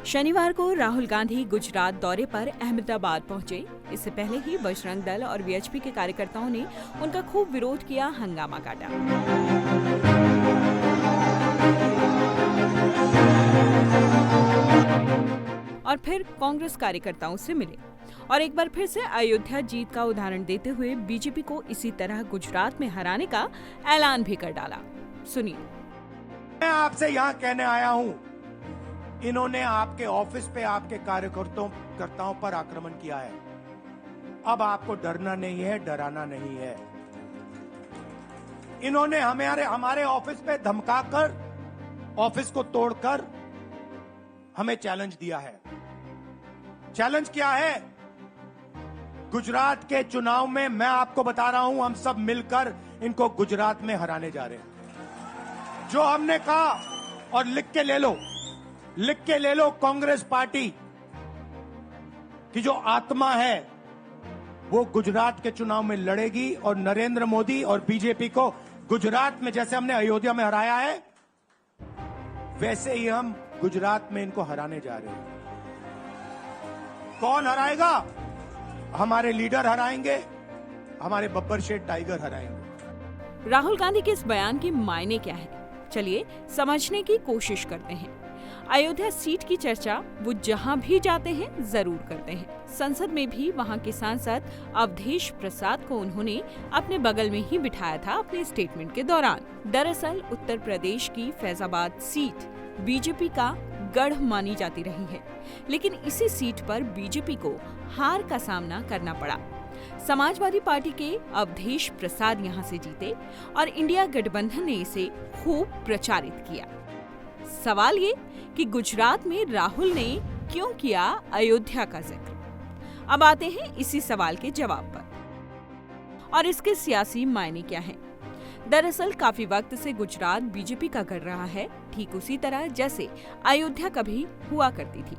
शनिवार को राहुल गांधी गुजरात दौरे पर अहमदाबाद पहुंचे। इससे पहले ही बजरंग दल और वीएचपी के कार्यकर्ताओं ने उनका खूब विरोध किया, हंगामा काटा। और फिर कांग्रेस कार्यकर्ताओं से मिले और एक बार फिर से अयोध्या जीत का उदाहरण देते हुए बीजेपी को इसी तरह गुजरात में हराने का ऐलान भी कर डाला। सुनिए। मैं आपसे यहाँ कहने आया हूँ, इन्होंने आपके ऑफिस पे आपके कार्यकर्ताओं पर आक्रमण किया है। अब आपको डरना नहीं है, डराना नहीं है। इन्होंने हमारे ऑफिस पे धमकाकर, ऑफिस को तोड़कर हमें चैलेंज दिया है। चैलेंज क्या है? गुजरात के चुनाव में मैं आपको बता रहा हूं, हम सब मिलकर इनको गुजरात में हराने जा रहे हैं। जो हमने कहा, और लिख के ले लो, कांग्रेस पार्टी की जो आत्मा है वो गुजरात के चुनाव में लड़ेगी और नरेंद्र मोदी और बीजेपी को गुजरात में जैसे हमने अयोध्या में हराया है, वैसे ही हम गुजरात में इनको हराने जा रहे हैं। कौन हराएगा? हमारे लीडर हराएंगे, हमारे बब्बर शेठ टाइगर हराएंगे। राहुल गांधी के इस बयान के मायने क्या है, चलिए समझने की कोशिश करते हैं। अयोध्या सीट की चर्चा वो जहां भी जाते हैं जरूर करते हैं। संसद में भी वहां के सांसद अवधेश प्रसाद को उन्होंने अपने बगल में ही बिठाया था अपने स्टेटमेंट के दौरान। दरअसल उत्तर प्रदेश की फैजाबाद सीट बीजेपी का गढ़ मानी जाती रही है, लेकिन इसी सीट पर बीजेपी को हार का सामना करना पड़ा। समाजवादी पार्टी के अवधेश प्रसाद यहां से जीते और इंडिया गठबंधन ने इसे खूब प्रचारित किया। सवाल ये कि गुजरात में राहुल ने क्यों किया अयोध्या का जिक्र? अब आते हैं इसी सवाल के जवाब पर। और इसके सियासी मायने क्या हैं? दरअसल काफी वक्त से गुजरात बीजेपी का गढ़ रहा है, ठीक उसी तरह जैसे अयोध्या कभी हुआ करती थी,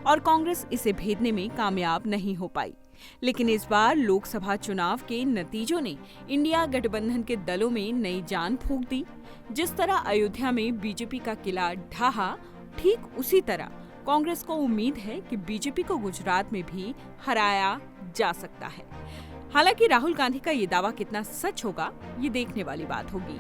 और कांग्रेस इसे भेदने में कामयाब नहीं हो पाई। लेकिन इस बार लोकसभा चुनाव के नतीजों ने इंडिया गठबंधन के दलों में नई जान फूंक दी। जिस तरह अयोध्या में बीजेपी का किला ढहा, ठीक उसी तरह कांग्रेस को उम्मीद है कि बीजेपी को गुजरात में भी हराया जा सकता है। हालांकि राहुल गांधी का ये दावा कितना सच होगा, ये देखने वाली बात होगी।